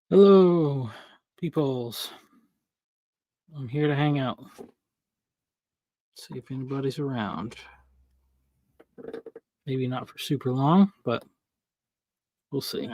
Hello, peoples. I'm here to hang out. See if anybody's around. Maybe not for super long, but we'll see.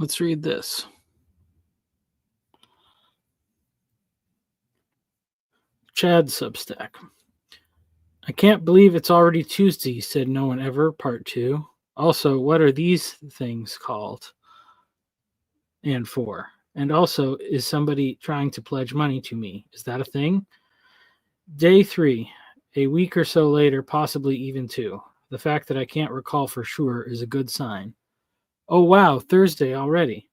Let's read this. Chad Substack. I can't believe it's already Tuesday, said no one ever, part 2. Also, what are these things called? And 4. And also, is somebody trying to pledge money to me? Is that a thing? Day 3. A week or so later, possibly even 2. The fact that I can't recall for sure is a good sign. Oh wow, Thursday already.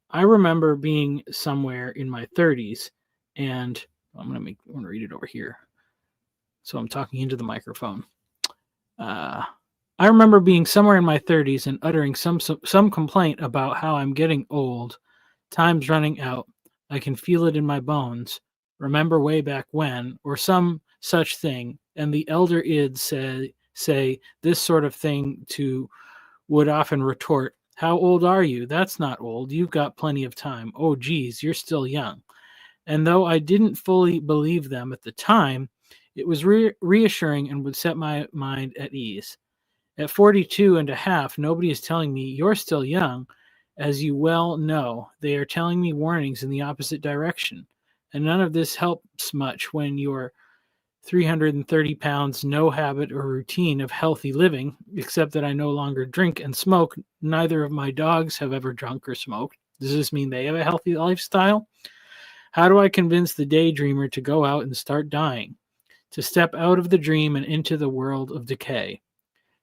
I remember being somewhere in my 30s, and I'm gonna read it over here. So I'm talking into the microphone. Uh, I remember being somewhere in my 30s and uttering some complaint about how I'm getting old. Time's running out. I can feel it in my bones. Remember way back when, or some such thing. And the elder id say this sort of thing to would often retort, how old are you? That's not old. You've got plenty of time. Oh, geez, you're still young. And though I didn't fully believe them at the time, it was reassuring and would set my mind at ease. At 42 and a half, nobody is telling me you're still young. As you well know, they are telling me warnings in the opposite direction. And none of this helps much when you're 330 pounds, no habit or routine of healthy living, except that I no longer drink and smoke. Neither of my dogs have ever drunk or smoked. Does this mean they have a healthy lifestyle? How do I convince the daydreamer to go out and start dying? To step out of the dream and into the world of decay?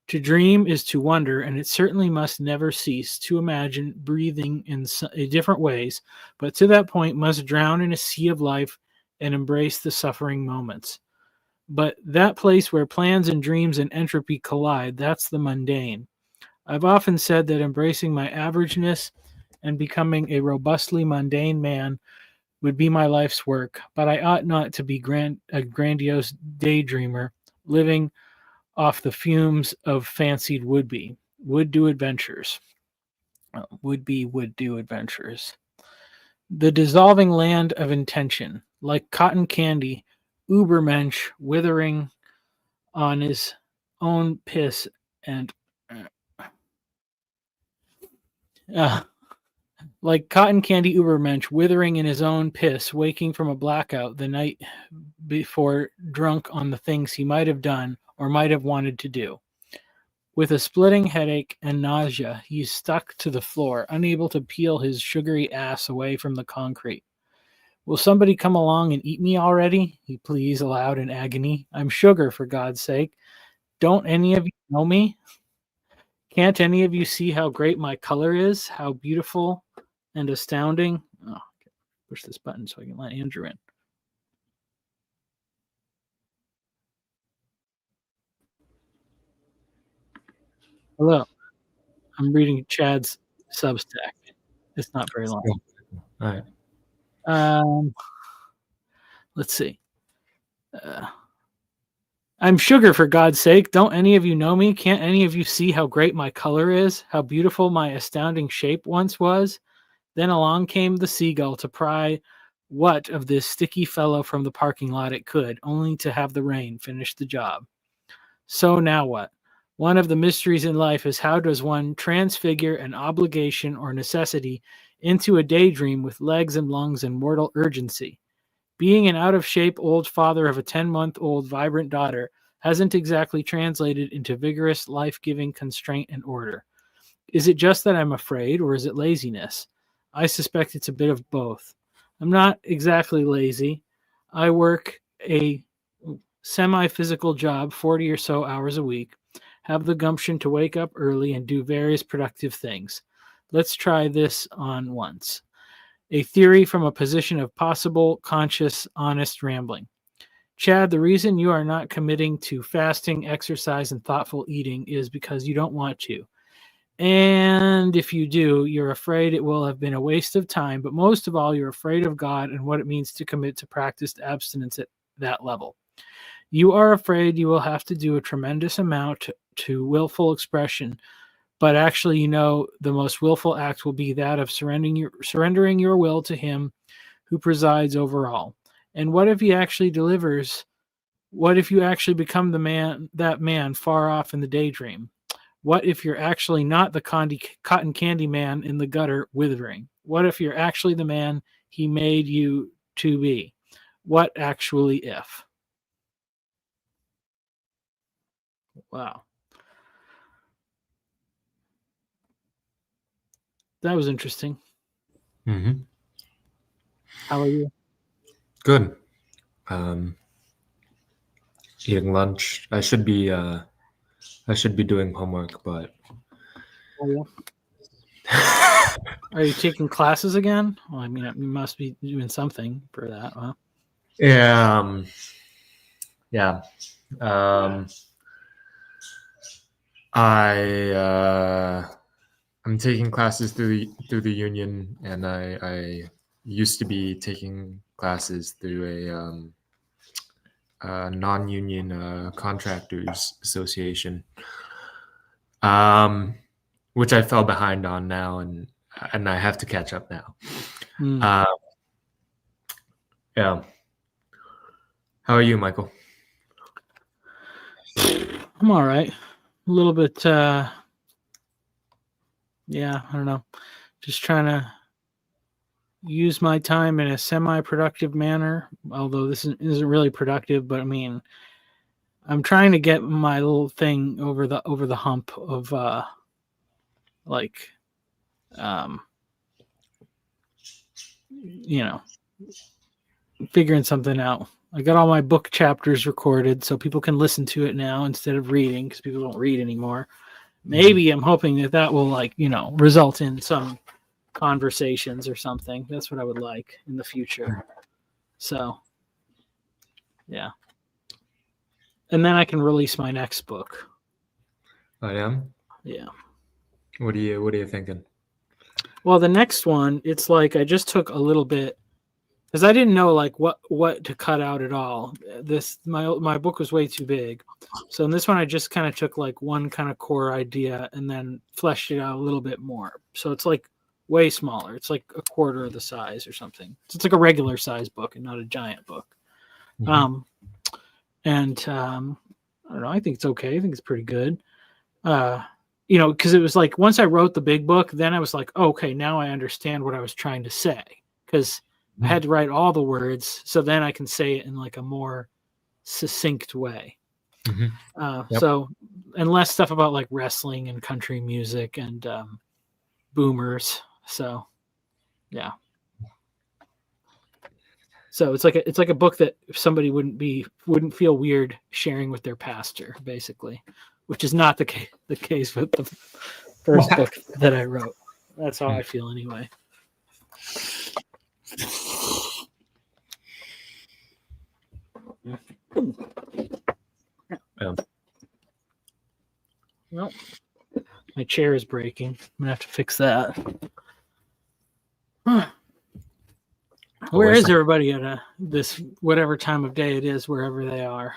To dream is to wonder, and it certainly must never cease to imagine breathing in different ways, but to that point must drown in a sea of life and embrace the suffering moments. But that place where plans and dreams and entropy collide, that's the mundane. I've often said that embracing my averageness and becoming a robustly mundane man would be my life's work, but I ought not to be a grandiose daydreamer living off the fumes of fancied would do adventures. Would do adventures. The dissolving land of intention, like cotton candy, Ubermensch withering on his own piss and uh, like cotton candy Ubermensch withering in his own piss, waking from a blackout the night before, drunk on the things he might have done or might have wanted to do. With a splitting headache and nausea, he stuck to the floor, unable to peel his sugary ass away from the concrete. Will somebody come along and eat me already? He pleads aloud in agony. I'm sugar, for God's sake. Don't any of you know me? Can't any of you see how great my color is? How beautiful and astounding? Oh, okay. Push this button so I can let Andrew in. Hello. I'm reading Chad's Substack. It's not very long. Cool. All right. Let's see. I'm sugar, for God's sake. Don't any of you know me? Can't any of you see how great my color is? How beautiful my astounding shape once was? Then along came the seagull to pry what of this sticky fellow from the parking lot it could, only to have the rain finish the job. So now what? One of the mysteries in life is how does one transfigure an obligation or necessity into a daydream with legs and lungs and mortal urgency? Being an out of shape old father of a 10-month-old vibrant daughter hasn't exactly translated into vigorous, life giving constraint and order. Is it just that I'm afraid, or is it laziness? I suspect it's a bit of both. I'm not exactly lazy. I work a semi-physical job 40 or so hours a week, have the gumption to wake up early and do various productive things. Let's try this on once. A theory from a position of possible, conscious, honest rambling. Chad, the reason you are not committing to fasting, exercise, and thoughtful eating is because you don't want to. And if you do, you're afraid it will have been a waste of time, but most of all, you're afraid of God and what it means to commit to practiced abstinence at that level. You are afraid you will have to do a tremendous amount to willful expression, but actually, the most willful act will be that of surrendering your will to Him who presides over all. And what if He actually delivers? What if you actually become that man far off in the daydream? What if you're actually not the cotton candy man in the gutter withering? What if you're actually the man He made you to be? What actually if? Wow. That was interesting. Mm-hmm. How are you? Good. Eating lunch. I should be doing homework, but Are you taking classes again? Well, I mean, you must be doing something for that, huh? yeah. Yeah. I'm taking classes through the union, and I used to be taking classes through a non-union contractors association, which I fell behind on now, and I have to catch up now. Yeah. How are you, Michael? I'm all right. A little bit, yeah, I don't know. Just trying to use my time in a semi-productive manner, although this isn't really productive, but I mean, I'm trying to get my little thing over the hump of figuring something out. I got all my book chapters recorded so people can listen to it now instead of reading, because people don't read anymore. Maybe I'm hoping that will result in some conversations or something. That's what I would like in the future. So, yeah. And then I can release my next book. I am. Yeah. What are you thinking? Well, the next one, it's like I just took a little bit because I didn't know like what to cut out at all. My book was way too big, so in this one I just kind of took like one kind of core idea and then fleshed it out a little bit more. So it's like way smaller. It's like a quarter of the size or something. So it's like a regular size book and not a giant book. Mm-hmm. I don't know. I think it's okay. I think it's pretty good. Because it was like once I wrote the big book, then I was like, oh, okay, now I understand what I was trying to say, because I had to write all the words so then I can say it in like a more succinct way. Mm-hmm. So, and less stuff about like wrestling and country music and boomers. So, yeah. So it's like a book that somebody wouldn't feel weird sharing with their pastor, basically, which is not the case with the first book that I wrote. That's how I feel anyway. Yeah. Well, My chair is breaking. I'm gonna have to fix that. Huh. Where is everybody at this whatever time of day it is, wherever they are?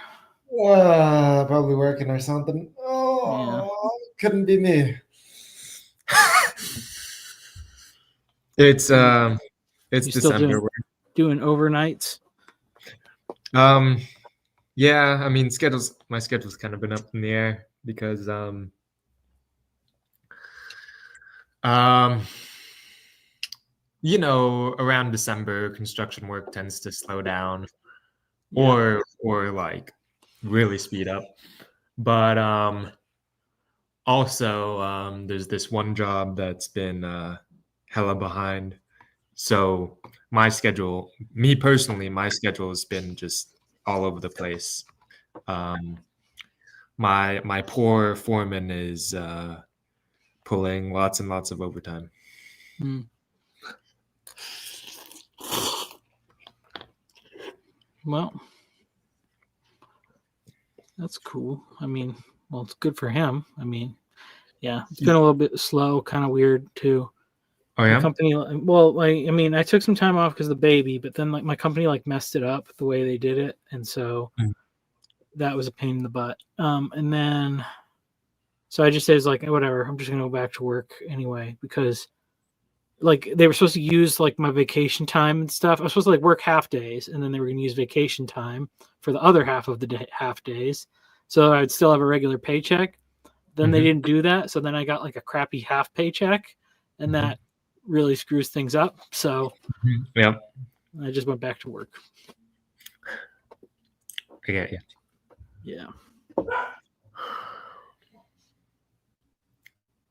Probably working or something. Oh, couldn't be me. It's You still December. doing overnights? Yeah, I mean my schedule's kind of been up in the air because you know, around December construction work tends to slow down or like really speed up. But also there's this one job that's been hella behind. So my schedule, me personally, my schedule has been just all over the place. My poor foreman is pulling lots and lots of overtime. Well, that's cool. I mean, well, it's good for him. I mean, yeah, it's been a little bit slow, kind of weird too. Oh yeah. My company, well, like, I mean, I took some time off because of the baby, but then like my company like messed it up the way they did it, and so that was a pain in the butt. And then so I just said, like, whatever, I'm just gonna go back to work anyway because like they were supposed to use like my vacation time and stuff. I was supposed to like work half days, and then they were gonna use vacation time for the other half of the half days, so I'd still have a regular paycheck. Then they didn't do that, so then I got like a crappy half paycheck, and that really screws things up. So yeah, I just went back to work. I get you. Yeah.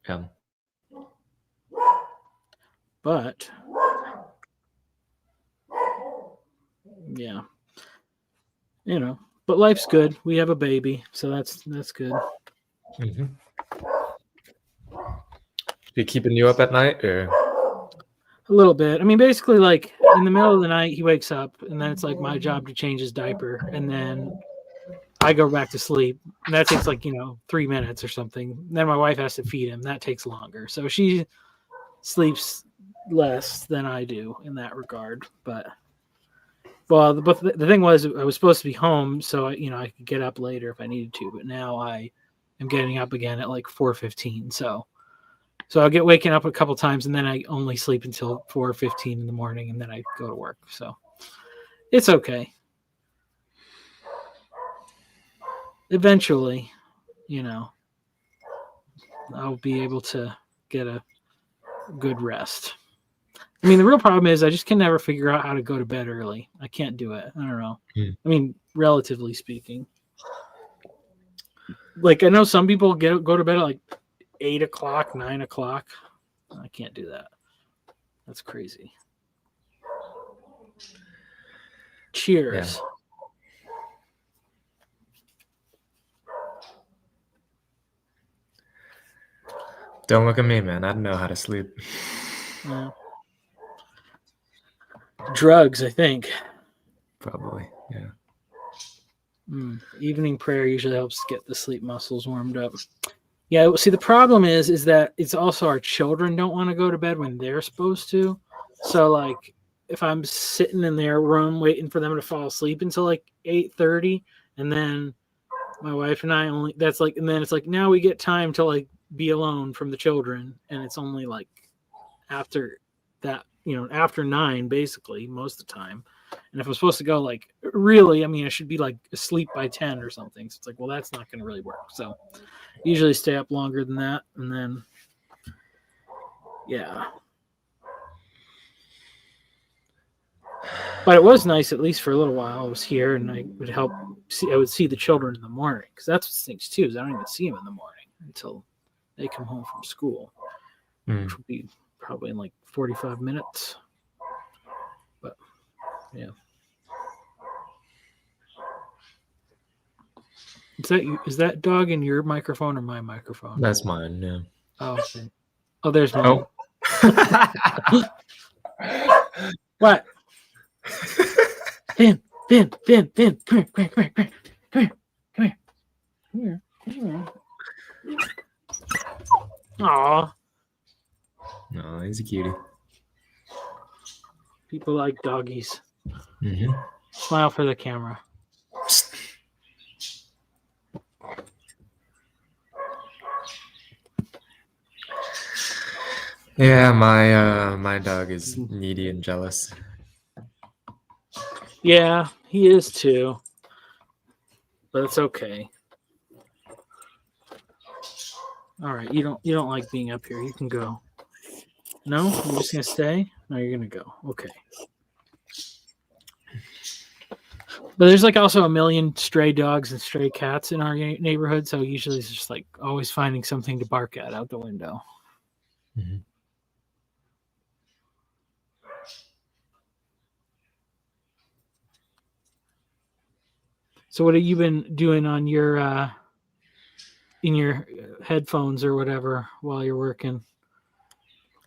Yeah. But yeah, you know, but life's good. We have a baby, so that's good. Be keeping you up at night, or a little bit? I mean, basically, like in the middle of the night, he wakes up, and then it's like my job to change his diaper, and then I go back to sleep. And that takes like 3 minutes or something. And then my wife has to feed him. That takes longer. So she sleeps less than I do in that regard. But the thing was, I was supposed to be home, so I could get up later if I needed to. But now I am getting up again at like 4:15. So I'll get waking up a couple times, and then I only sleep until 4:15 in the morning, and then I go to work. So it's okay. Eventually, I'll be able to get a good rest. I mean, the real problem is I just can never figure out how to go to bed early. I can't do it. I don't know. I mean, relatively speaking. Like, I know some people go to bed at like 8 o'clock, 9 o'clock. I can't do that. That's crazy. Cheers. Yeah. Don't look at me, man. I don't know how to sleep. Drugs, I think. Probably, yeah. Evening prayer usually helps get the sleep muscles warmed up. Yeah, see, the problem is that it's also our children don't want to go to bed when they're supposed to. So, like, if I'm sitting in their room waiting for them to fall asleep until like 8:30, and then my wife and I and then it's like now we get time to like be alone from the children, and it's only like after that, after 9 basically most of the time. And if I'm supposed to go, like, really, I mean, I should be like asleep by 10 or something. So it's like, well, that's not going to really work. So usually stay up longer than that, and then yeah. But it was nice, at least for a little while. I was here, and I would see the children in the morning, because that's what stinks too, is I don't even see them in the morning until they come home from school, which will be probably in like 45 minutes. But yeah. Is that dog in your microphone or my microphone? That's mine, yeah. Oh, okay. Oh, there's mine. Oh. What? Finn, come here. Aw, No, he's a cutie. people like doggies. Mm-hmm. Smile for the camera. Yeah, my dog is needy and jealous. Yeah, he is too. But it's okay. All right, you don't like being up here. You can go. No, you're just gonna stay. No, you're gonna go. Okay. But there's like also a million stray dogs and stray cats in our neighborhood, so usually it's just like always finding something to bark at out the window. Mm-hmm. So what have you been doing on your in your headphones or whatever while you're working?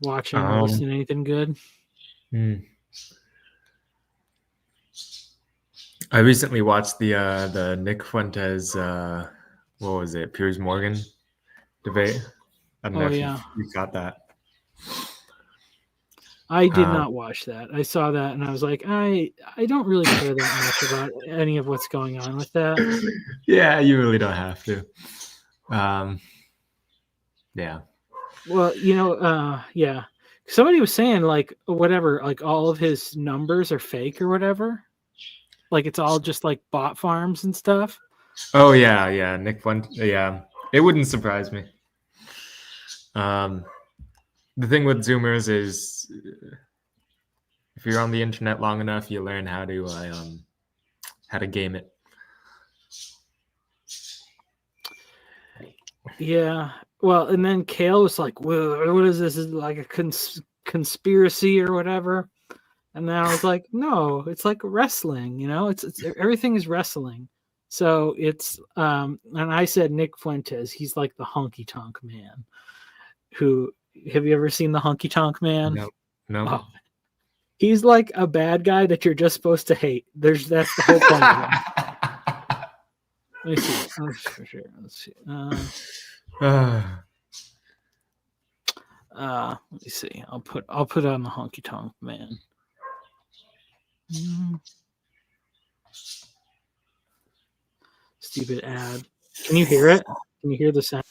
Watching or listening to anything good? I recently watched the Nick Fuentes what was it, Piers Morgan debate. I don't know if you got that. I did not watch that. I saw that and I was like, I don't really care that much about any of what's going on with that. Yeah, you really don't have to. Yeah. Well, yeah. Somebody was saying like whatever, like all of his numbers are fake or whatever. Like it's all just like bot farms and stuff. Oh yeah. Nick Fuentes. Yeah, it wouldn't surprise me. The thing with Zoomers is, if you're on the internet long enough, you learn how to game it. Yeah. Well, and then Kale was like, "Well, what is this? Is it like a conspiracy or whatever?" And then I was like, "No, it's like wrestling. It's everything is wrestling." So it's and I said Nick Fuentes. He's like the honky tonk man. Who have you ever seen the honky tonk man? No. Oh, he's like a bad guy that you're just supposed to hate. That's the whole point of him. Let me see. Oh, for sure. Let's see. Let me see. I'll put on the honky tonk man. Stupid ad. Can you hear it? Can you hear the sound?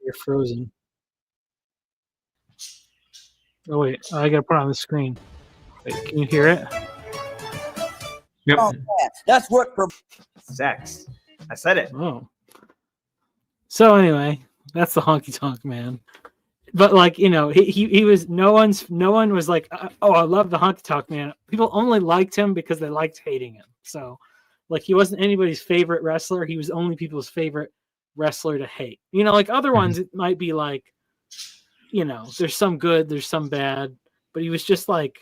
You're frozen. Oh wait, I gotta put it on the screen. Wait, can you hear it? Yep. Oh, yeah. That's what sex. I said it. Oh. So anyway, that's the honky tonk man. But like, he was no one was like, oh, I love the honky tonk man. People only liked him because they liked hating him. So like he wasn't anybody's favorite wrestler. He was only people's favorite wrestler to hate. Like other ones, it might be like, there's some good, there's some bad, but he was just like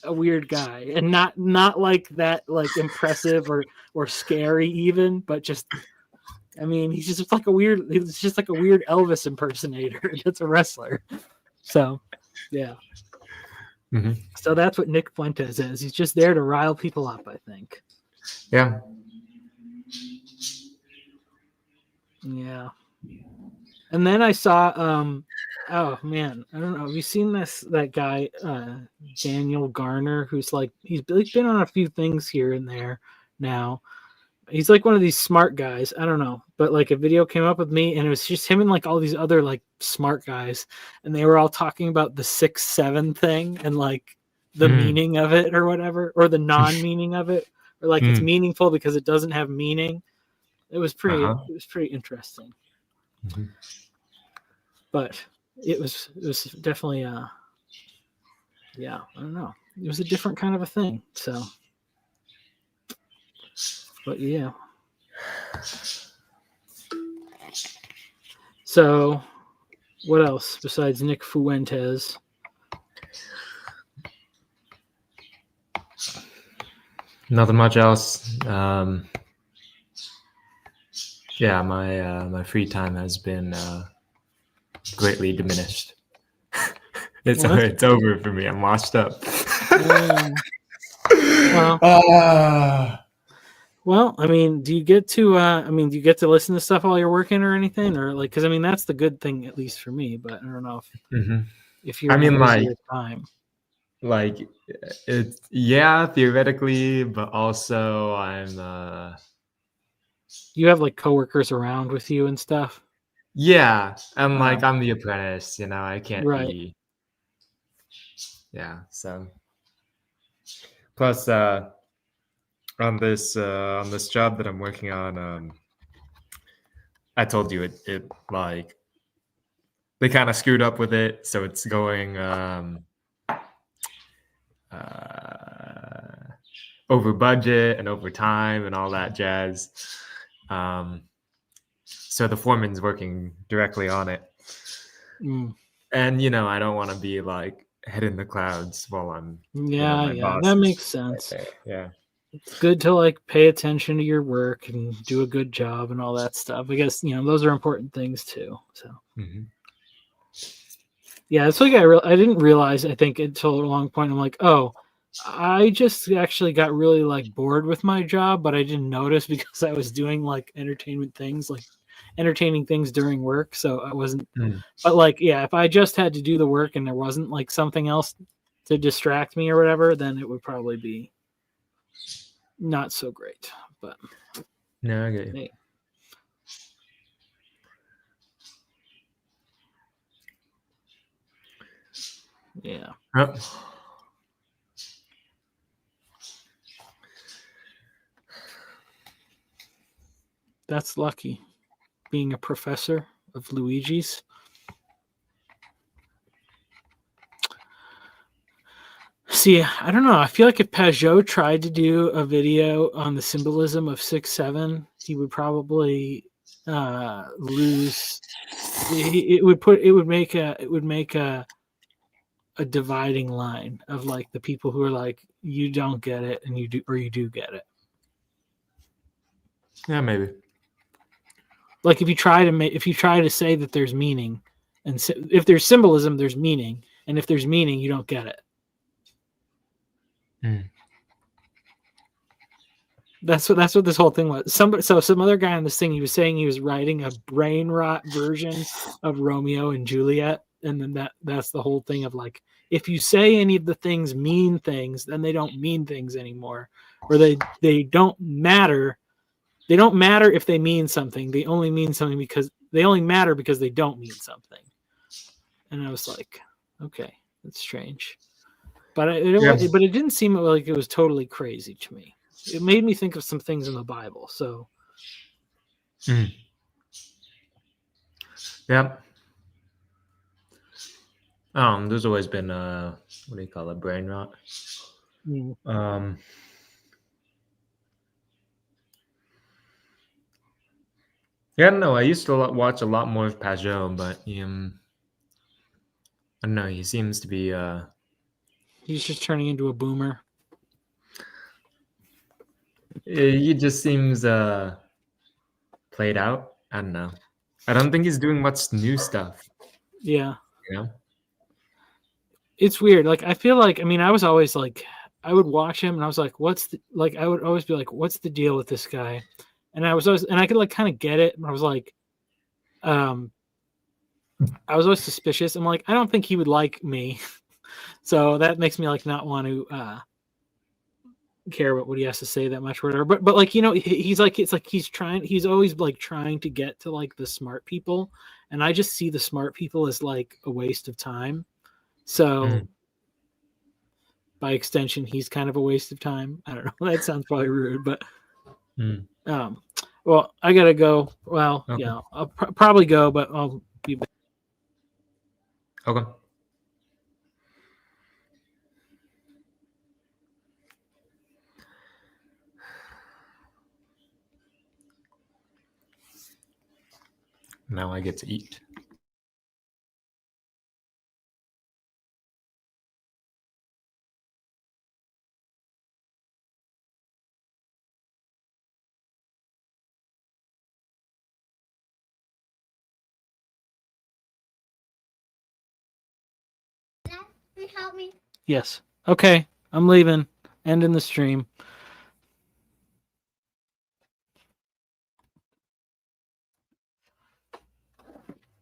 a weird guy and not like that, like impressive or scary even, but just, I mean, he's just like a weird Elvis impersonator that's a wrestler. So, yeah. Mm-hmm. So that's what Nick Fuentes is. He's just there to rile people up, I think. Yeah. Yeah. And then I saw, oh man, I don't know. Have you seen that guy, Daniel Garner, who's like, he's been on a few things here and there now. He's like one of these smart guys. I don't know, but like a video came up with me and it was just him and like all these other like smart guys. And they were all talking about the 6'7" thing and like the meaning of it or whatever, or the non-meaning of it, or like it's meaningful because it doesn't have meaning. It was pretty interesting. Mm-hmm. But it was definitely yeah, I don't know. It was a different kind of a thing. So, but yeah. So, what else besides Nick Fuentes? Nothing much else. Yeah, my free time has been greatly diminished. It's over for me. I'm washed up. Well, I mean, do you get to? Do you get to listen to stuff while you're working or anything, or like? Because I mean, that's the good thing, at least for me. But I don't know Hmm. if you're I in a mean, busier time. like it's yeah, theoretically, but also I'm You have like coworkers around with you and stuff, yeah, and Oh. like I'm the apprentice, I can't right? be yeah. So plus on this job that I'm working on, I told you it like they kind of screwed up with it, so it's going uh, over budget and over time and all that jazz. Um, so the foreman's working directly on it, Mm. and I don't want to be like head in the clouds while I'm Yeah, my yeah, boss that is makes right sense. there. Yeah. It's good to like pay attention to your work and do a good job and all that stuff. I guess those are important things too. So Hmm. yeah, it's like I didn't realize. I think until a long point, I'm like, oh, I just actually got really like bored with my job, but I didn't notice because I was doing like entertaining things during work. So I wasn't. Mm. But like, yeah, if I just had to do the work and there wasn't like something else to distract me or whatever, then it would probably be not so great. But No, I get you. hey. Yeah. Yep. That's lucky. Being a professor of Luigi's. See, I don't know. I feel like if Pajot tried to do a video on the symbolism of 6-7, he would probably lose. It would make a dividing line of like the people who are like, you don't get it and you do, or you do get it. Yeah, maybe. Like if you try to say that there's meaning, and if there's symbolism, there's meaning, and if there's meaning, you don't get it. Mm. That's what this whole thing was. Some other guy on this thing, he was saying he was writing a brain rot version of Romeo and Juliet, and then that's the whole thing of like, if you say any of the things mean things, then they don't mean things anymore, or they don't matter. They don't matter if they mean something. They only mean something because they only matter because they don't mean something. And I was like, okay, that's strange, but but it didn't seem like it was totally crazy to me. It made me think of some things in the Bible. So, Yep. There's always been what do you call it, brain rot. Yeah, no, I used to watch a lot more of Pajot, but I don't know. He seems to be he's just turning into a boomer. he just seems played out. I don't know. I don't think he's doing much new stuff. Yeah. You know? It's weird. Like, I feel like, I was always like, I would watch him and I was like, I would always be like, what's the deal with this guy? And I could like kind of get it. I was like, I was always suspicious. I'm like, I don't think he would like me. So that makes me like not want to care about what he has to say that much or whatever. But like, he's like, it's like he's always like trying to get to like the smart people. And I just see the smart people as like a waste of time. So by extension, he's kind of a waste of time. I don't know. That sounds probably rude, but well, I gotta go. Well, Okay. yeah, I'll probably go, but I'll be back. Okay. Now I get to eat. Help me. Yes. Okay, I'm leaving. Ending the stream.